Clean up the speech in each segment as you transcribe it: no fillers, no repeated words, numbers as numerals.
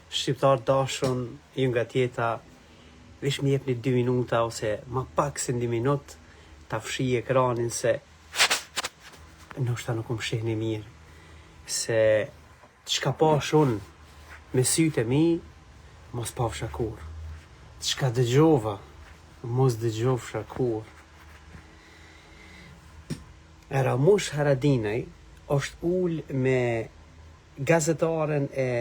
shqiptar dashun, ju nga tjeta, vish më jepni 2 minuta ose më pak se 2 minutë ta fshi ekranin se ndoshta nuk më shihni mirë. Se çka pash unë me sytë e mi, mos pafsha kur. Çka dëgjova, mos dëgjofsha kur. Ramush Haradinaj është ul me gazetaren e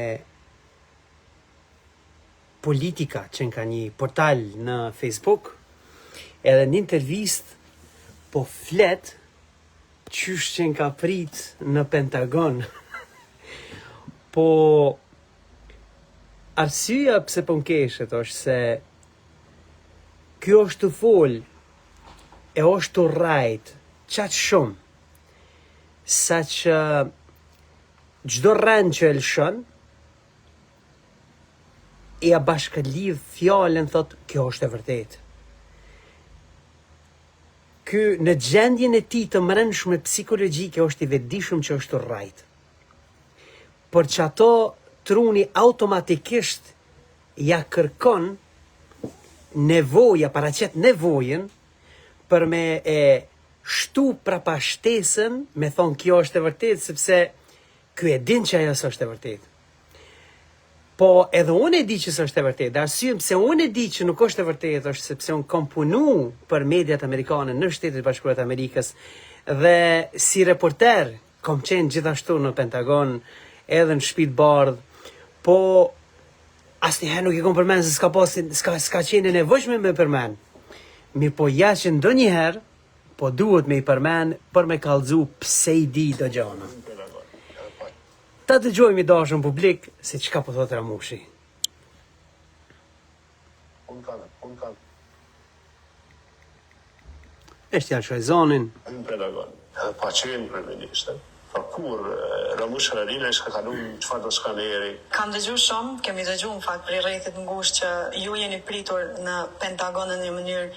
Politika që ka një portal në Facebook, edhe një intervist po flet qysh që ka prit në Pentagon. Po arsyeja pse po m'keshet është se kjo është të fol e është të rajt qatë shumë sa që gjdo rend që e lëshon e a bashkëlidh fjallën thot kjo është e vërtet. Ky në gjendjen e tij të mbrëmshme psikologjike është i vetëdijshëm që është rrajt. Por që ato truni automatikisht ja kërkon nevoja, paraqet nevojën për me e shtu prapashtesën, me thonë kjo është e vërtet, sepse ky e din që ajo s'është e vërtet. Po edhe unë e di që s'është e vërtet. Arsye pse unë e di që nuk është e vërtet është sepse unë kam punu për mediat amerikane në Shtetet e Bashkuara të Amerikës dhe si reporter kam qenë gjithashtu në Pentagon, edhe në Shtëpitë e Bardhë, po asnjëherë nuk i kam përmend se s'ka qenë e nevojshme me përmend. Mi po ja që ndonjëherë po duhet me i përmend për me kallëzu pse i di do gjana. Ta dëgjojmë i dashur publik se çka po thotë Ramushi. Është janë zonin. Në Pentagon, pa qenë kryeministër, pa kur Ramush Haradinaj s'ka kalu çfarë do skaneri. Kam dëgjuar shumë, kemi dëgjuar në fakt për rrjetet ngushtë që ju jeni pritur në Pentagon në një mënyrë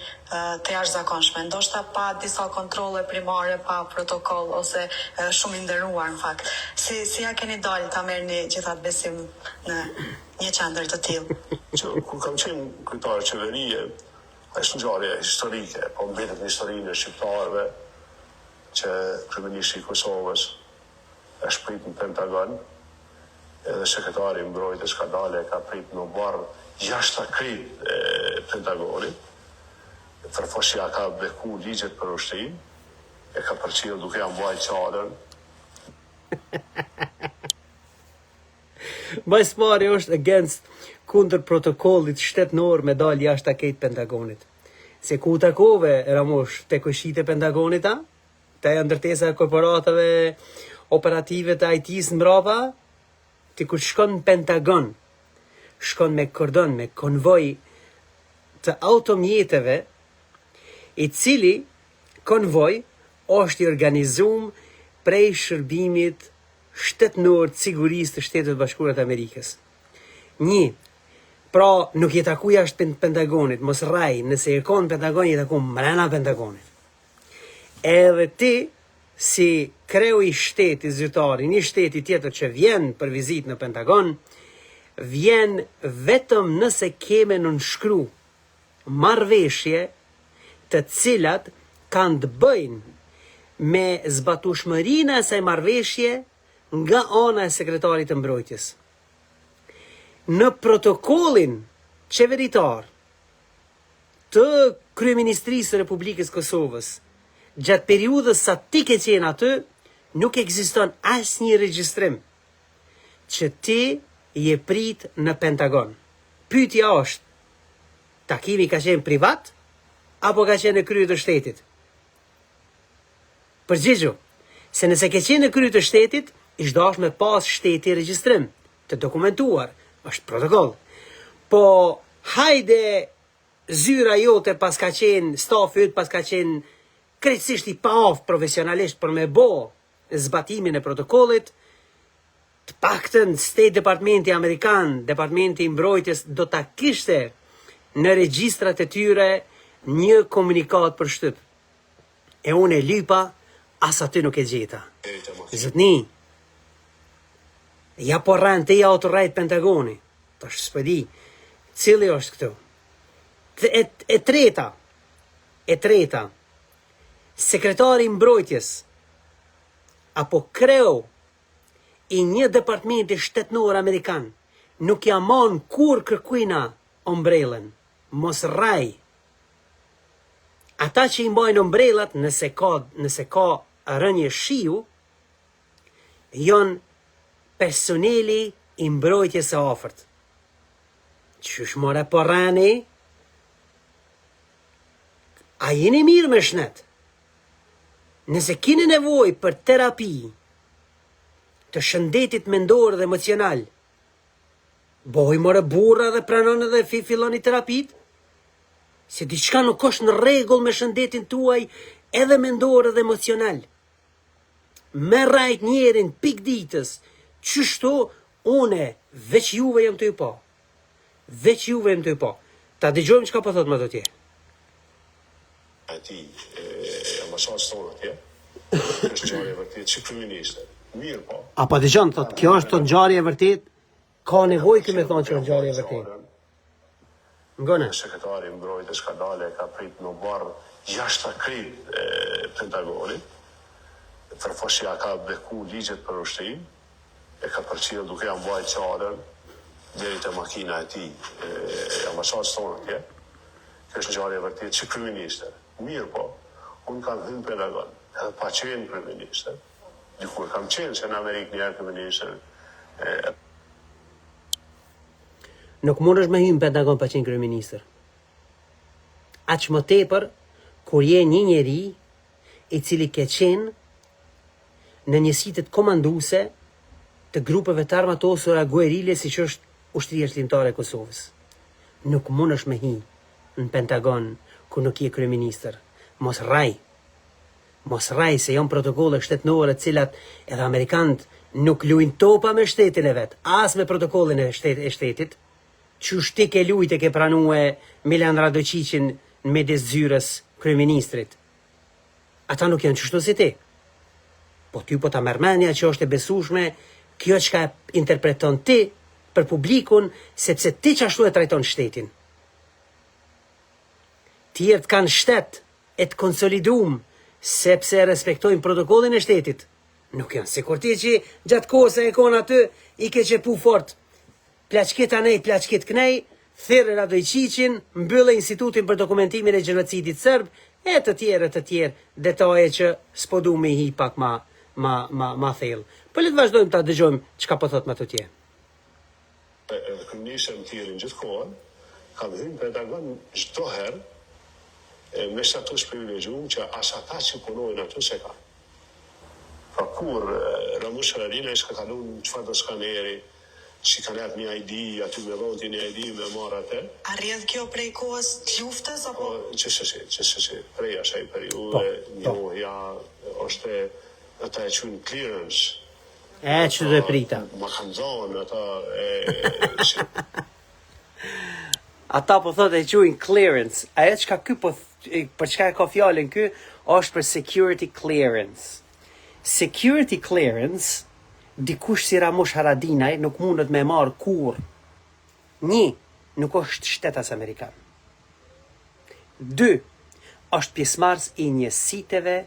të jashtëzakonshme, ndoshta pa disa kontrolle primare, pa protokoll ose shumë i nderuar në fakt. Si ja keni dalë ta merrni gjithatë besim në një qendër të tillë? Kur kam qenë kryetar qeverie, është ngjarje historike, po mbetet në historinë e shqiptarëve që kryeministri i Kosovës është prit në Pentagon, edhe sekretari i mbrojtjes ka dalë ka prit në barë jashtë akrit e Pentagonit, përfosja ka beku ligjet për ushtim, e ka përcjellë duke ja mbajtur çadrën. Mbas pari është against kundër protokollit shtetënor me dalë jashtë akrit Pentagonit. Se ku takove Ramush te kushite Pentagonit a? Te ndërtesa e korporatave operative të IT-s mbrapa, ti kur shkon në Pentagon, shkon me kordon, me konvoj të automjeteve, i cili konvoj është i organizuar prej shërbimit shtetënor të sigurisë të Shtetit të Bashkuara të Amerikës. Pra nuk je taku jashtë Pentagonit, mos rraj, nëse je kon Pentagon, je taku mrena Pentagonit. Edhe ti, si kreu i shteti zyrtari, një shteti tjetër që vjen për vizitë në Pentagon, vjen vetëm nëse keme nënshkru marrëveshje të cilat kanë të bëjnë me zbatueshmërinë e asaj marrëveshje nga ana e sekretarit të mbrojtjes. Në protokollin qeveritar të Kryeministrisë së Republikës Kosovës, gjatë periudhës sa ti ke qenë aty, nuk ekziston asnjë regjistrim që ti je prit në Pentagon. Pyetja është, takimi ka qenë privat apo ka qenë në krye të shtetit? Përgjigju, se nëse ke qenë në krye të shtetit, ish dash me pas shteti regjistrim të dokumentuar, është protokoll. Po hajde zyra jote pas ka qenë, stafi yt pas ka qenë krejtësisht i paaf profesionalisht për me bo zbatimin e protokollit, të paktën State Departmenti Amerikan, Departmenti i Mbrojtjes do ta kishte në regjistrat e tyre një komunikat për shtyp. E unë e lypa, as aty nuk e gjeta. Zotni, ja po rran te ja autorrajt Pentagoni. Tash s'pedi, cili është këtu? E treta, sekretari i mbrojtjes, apo kreu i një departamenti shtetënor amerikan, nuk ja mon kur kërkuina ombrellën, mos raj. Ata që i mbajnë ombrellat, nëse ka rënje shiu, janë personeli i mbrojtjes së afërt. Qysh more po rani? A jeni mirë me shnet? Nëse keni nevojë për terapi të shëndetit mendor dhe emocional, boj more burra dhe pranon edhe filloni terapit? Se diçka nuk është në rregull me shëndetin tuaj edhe mendor dhe emocional. Me rajt njerin pik ditës, qështu une veç juve jam të ju po. Veç juve jam të ju po. Ta dëgjojmë çka po thot më të tje. Ati ambasadës tonë atje, është ngjarje e vërtetë që kryeministri. Mirë po. Apo dëgjon, thot, kjo është të ngjarje e vërtet, ka nevojë që me thonë që është ngjarje e vërtet. Ngone. Sekretari i mbrojtjes ka dalë, ka prit në barë jashtë krejt Pentagonit, përfoshja ka beku ligjet për ushtrim, e ka përcjell duke ja mbajt çadën deri te makina e tij, ambasadës tonë atje. Kjo është ngjarje e vërtetë që kryeministri. Mirë po, unë kam hyrë Pentagon, edhe pa qenë kryeministër. Dikur kam qenë se në Amerikë një herë kryeministër. Nuk mund është me hymë Pentagon pa qenë kryeministër. Aq më tepër, kur je një njeri i cili ke qenë në njësitet komanduse të grupeve të armatosura guerile si që është ushtria shtimtare e Kosovës. Nuk mund është me hymë në Pentagon ku nuk je kryeministër. Mos raj. Mos raj se janë protokolle shtetënore të cilat edhe amerikanët nuk luajnë topa me shtetin e vet, as me protokollin e shtetit. Qysh ti ke lujt e ke pranue Milan Radočićin në midis zyrës kryeministrit. Ata nuk janë qështu si ti. Po ty po ta mermenja që është e besueshme, kjo çka interpreton ti për publikun, sepse ti qashtu e trajton shtetin. Tjerët kanë shtet e të konsolidum, sepse respektojnë protokollin e shtetit. Nuk janë sikur ti që gjatë kohës e kon aty, i ke qepu fort. Plaçket anej, plaçket knej, thirrë Radočićin, mbyllë institutin për dokumentimin e gjenocidit serb, e të tjerë detaje që s'po du me hi pak ma thellë. Po le të vazhdojmë ta dëgjojmë çka po thot më të tjerë. Kryeministri më thirrin gjithkohën, kam hyrë në Pentagon çdo herë, me status privilegjuar që as ata që punojnë aty se ka. Pra kur Ramush Haradinaj s'ka kaluar çfarë do skaneri, si ka letë një ID, aty me dhoti një ID me marrë atë. A rrjedh kjo prej kohës të luftës apo? Qësësi, prej asaj periude, njohja, është ata e quajnë clearance. Që dhe prita. Ma kanë zonë, ata Ata po thot e quajnë clearance. Ajo çka ky po për çka ka fjalën ky është për security clearance. Security clearance dikush si Ramush Haradinaj nuk mundet me marë kur. Një, nuk është shtetas Amerikan. 2, është pjesëmarrës i njësiteve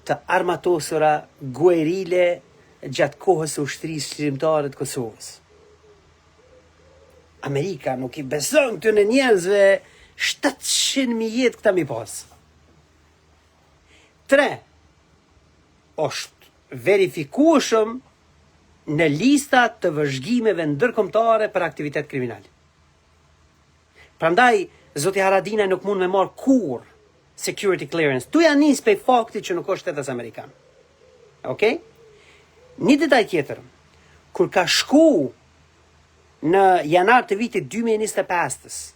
të armatosura guerile gjatë kohës së ushtrisë shqiptare të Kosovës. Amerika nuk i beson këtyre njerëzve 700.000 jetë këta mi pas. 3, është verifikueshëm në lista të vëzhgimeve ndërkombëtare për aktivitet kriminal. Prandaj, zoti Haradinaj nuk mund me marë kur security clearance. Tu janë nis pe fakti që nuk është shtetas Amerikan. Okej? Një detaj tjetër, kur ka shku në janar të vitit 2025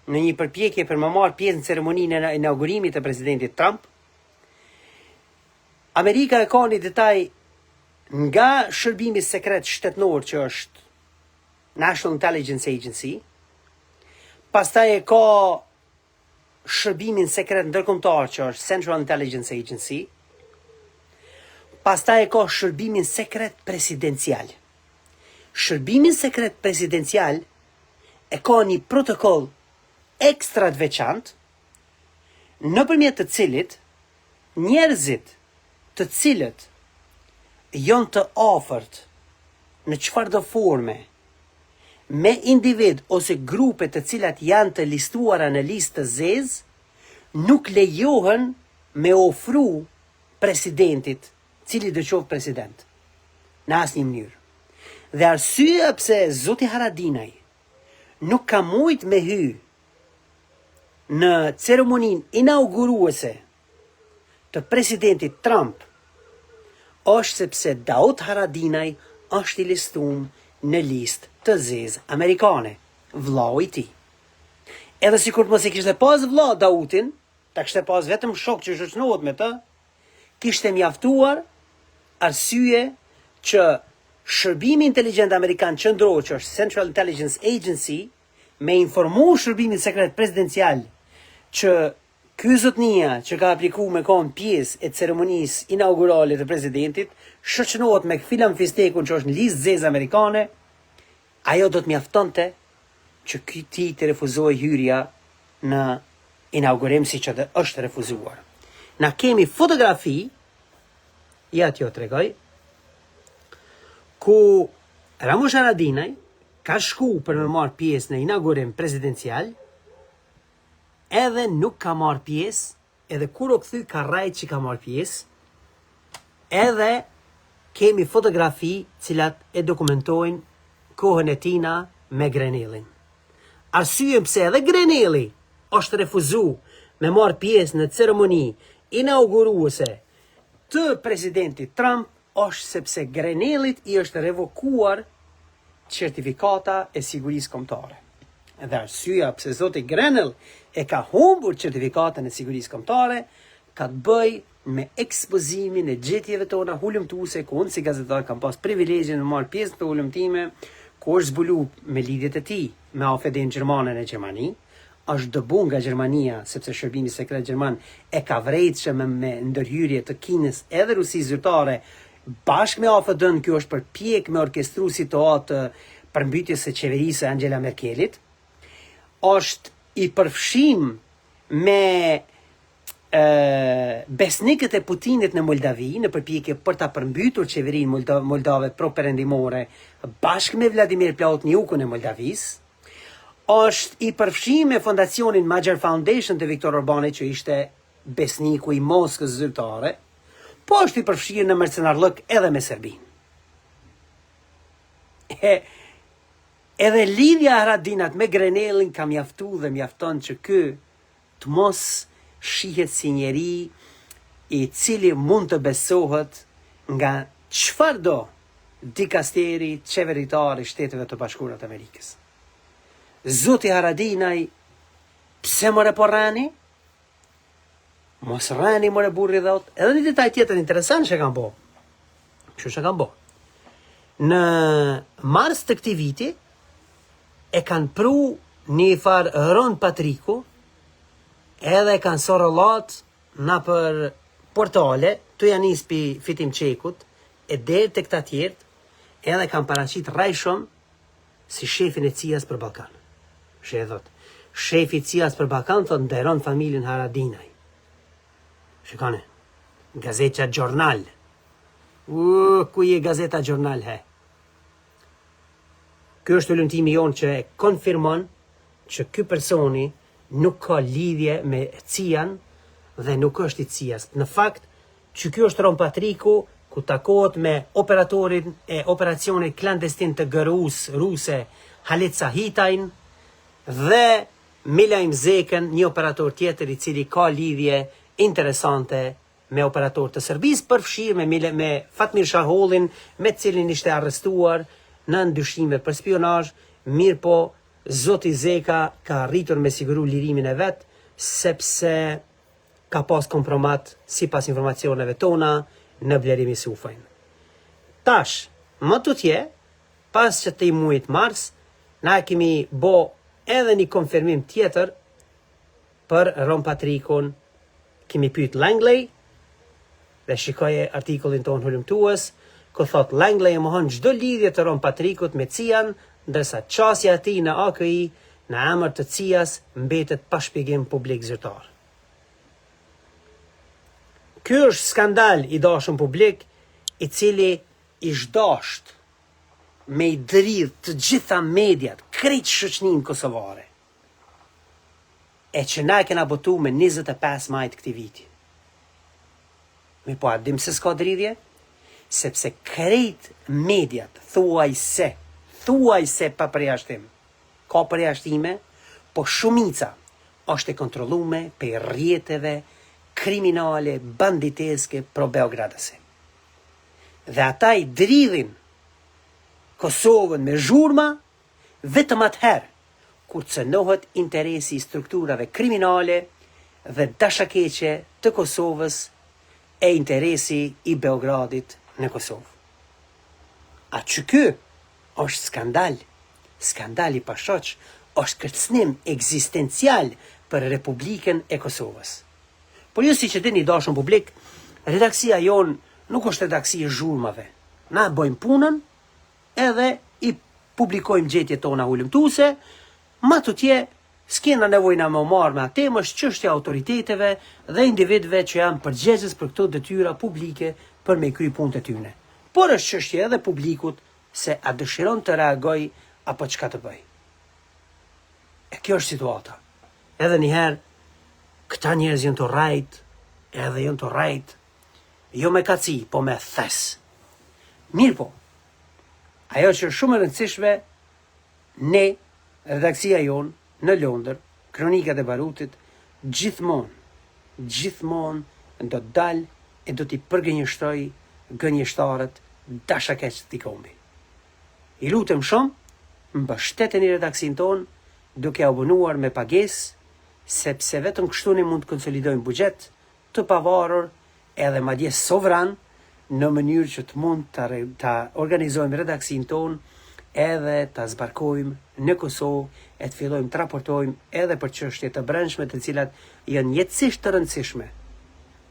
në një përpjekje për më marë pjesë në ceremoninë e inaugurimit të presidentit Trump, Amerika e ka një detaj nga shërbimi sekret shtetënor që është National Intelligence Agency, pastaj e ka shërbimin sekret ndërkombëtar që është Central Intelligence Agency, pastaj e ka shërbimin sekret presidencial. Shërbimin sekret presidencial e ka një protokoll ekstra të veçantë, nëpërmjet të cilit njerëzit të cilët janë të afërt në çfarëdo forme me individ ose grupe të cilat janë të listuara në listë të zezë, nuk lejohen me ofru presidentit, cili do qoftë president, në asnjë mënyrë. Dhe arsyeja pse zoti Haradinaj nuk ka mujt me hy në ceremoninë inauguruese të presidentit Trump është sepse Daud Haradinaj është i listuar në listë të zezë amerikane, vllau i tij. Edhe sikur mos e kishte pas vlla Daudin, ta kishte pas vetëm shok që shoqënohet me të, kishte mjaftuar arsye që shërbimi inteligjent amerikan qendror, që është Central Intelligence Agency, me informu shërbimin sekret presidencial që ky zotnia që ka aplikuar me kon pjesë e ceremonisë inaugurale të presidentit, shoqënohet me Filan Fistekun që është në listë zezë amerikane, ajo do të mjaftonte që ky ti të refuzoj hyrja në inaugurim si që dhe është refuzuar. Na kemi fotografi, ja t'jo tregoj, ku Ramush Haradinaj ka shku për me marrë pjesë në inaugurim presidencial, edhe nuk ka marrë pjesë, edhe kur o këthy ka rajt që ka marrë pjesë, edhe kemi fotografi cilat e dokumentojnë kohën e tina me Grenellin. Arsye pse edhe Grenelli është refuzu me marrë pjesë në ceremoni inauguruese të presidentit Trump është sepse Grenellit i është revokuar certifikata e sigurisë kombëtare. Dhe arsyeja pse zoti Grenell e ka humbur certifikatën e sigurisë kombëtare ka të bëj me ekspozimin e gjetjeve tona hulumtuese, ku unë si gazetar kam pas privilegjin të marr pjesë në hulumtime, ku është zbulu me lidhjet e tij me AFD-n gjermane në Gjermani, është dëbu nga Gjermania sepse shërbimi sekret gjerman e ka vrejtë me ndërhyrje të Kinës edhe Rusisë zyrtare bashkë me AFD-n. Kjo është përpjek me orkestru situatë përmbytjes së qeverisë Angela Merkelit, është i përfshim me besnikët e Putinit në Moldavi në përpjekje për ta përmbytur qeverinë moldave pro-perëndimore bashkë me Vladimir Plahotniukun e Moldavisë, është i përfshim me fondacionin Magyar Foundation të Viktor Orbani që ishte besniku i Moskës zyrtare, po është i përfshirë në mercenarllëk edhe me Serbinë. Edhe lidhja Haradinat me Grenellin ka mjaftu dhe mjafton që ky të mos shihet si njeri i cili mund të besohet nga çfarëdo dikasteri qeveritar i Shteteve të Bashkuara të Amerikës. Zoti Haradinaj, pse more po rani? Mos rani more burri dhot. Edhe një detaj tjetër interesant që kam bo. Kështu që kam bo. Në mars të këtij viti e kanë pru një farë Ron Patriku, edhe kanë sorollat na për portale, të janë nispi fitim qekut, e deri të këta tjertë, edhe kanë paraqit Rajshon si shefin e CIA-s për Ballkan. Shefi i CIA-s për Ballkan thot nderon familjen Haradinaj. Shikone, Gazeta Gjornal. Ku je Gazeta Gjornal he? Ky është hulumtimi jonë që konfirmon që ky personi nuk ka lidhje me CIA-n dhe nuk është i CIA-s. Në fakt, që ky është Ron Patriku, ku takohet me operatorin e operacionit klandestin të GRU-s ruse Halit Sahitajn dhe Milaim Zekën, një operator tjetër i cili ka lidhje interesante me operator të Serbisë, përfshirë me Fatmir Shahollin, me cilin ishte arrestuar në ndyshimet për spionazh. Mirë po, zoti Zeka ka arritur me siguru lirimin e vet, sepse ka pas kompromat sipas informacioneve tona në Blerimi Sufajn. Tash, më tutje, pas që të i muajit mars, na kemi bo edhe një konfirmim tjetër për Ron Patrikun. Kemi pyet Langley dhe shikoje artikullin ton hulumtues, ku thot Langley e mohon çdo lidhje të Ron Patrikut me CIA-n, ndërsa qasja e tij në AKI në emër të CIA-s mbetet pa shpjegim publik zyrtar. Ky është skandal i dashur publik, i cili i zhdasht me i dridh të gjitha mediat, krejt shoqërinë kosovare. E që na kena botu me 25 maj të këtij viti. Mi po a dim se s'ka dridhje? Sepse krejt mediat thuaj se pa përjashtim, ka përjashtime, po shumica është e kontrollume për rrjeteve kriminale, banditeske, pro Beogradëse. Dhe ata i dridhin Kosovën me zhurma, vetëm atëherë, kur cënohet interesi i strukturave kriminale dhe dashakeqe të Kosovës e interesi i Beogradit në Kosovë. A që ky është skandal i pashoq, është kërcënim ekzistencial për Republikën e Kosovës. Por ju si që dini dashur publik, redaksia jon nuk është redaksi e zhurmave. Na bëjmë punën edhe i publikojmë gjetjet tona hulumtuese, ma tutje s'kena nevojna me marrë me atë temë, është çështja autoriteteve dhe individëve që janë përgjegjës për këto detyra publike për me kry punët e tyre. Por është çështje edhe publikut se a dëshiron të reagoj apo çka të bëj. E kjo është situata. Edhe njëherë, këta njerëz janë të rajt, edhe janë të rajt, jo me kaci, po me thes. Mirë po, ajo që është shumë e rëndësishme, ne, redaksia jonë, në Londër, Kronikat e Barutit, gjithmonë do të dalë e do t'i përgënjështoj gënjeshtarët dashakeq t'i kombi. I lutem shumë, mbështeteni redaksin tonë, duke abonuar me pagesë, sepse vetëm kështu ne mund të konsolidojmë buxhet të pavarur edhe madje sovran në mënyrë që të mund të organizojmë redaksin tonë edhe të zbarkojmë në Kosovë e të fillojmë të raportojmë edhe për çështje të brendshme të cilat janë jetësisht të rëndësishme.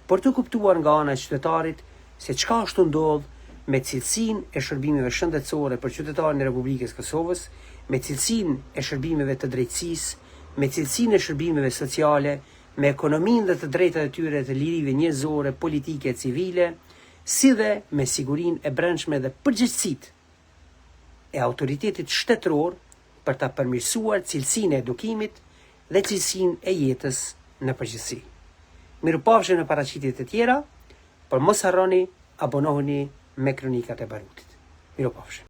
Por të kuptuar nga ana e qytetarit se çka është ndodh me cilësinë e shërbimeve shëndetësore për qytetarin e Republikës Kosovës, me cilësinë e shërbimeve të drejtësisë, me cilësinë e shërbimeve sociale, me ekonominë dhe të drejtat e tyre të lirive njerëzore, politike e civile, si dhe me sigurinë e brendshme dhe përgjegjësitë e autoritetit shtetëror për ta përmirësuar cilësinë e edukimit dhe cilësinë e jetës në përgjithësi. Mirupafshim në paraqitjet e tjera, por mos harroni abonohuni me Kronikat e Barutit. Mirupafshim.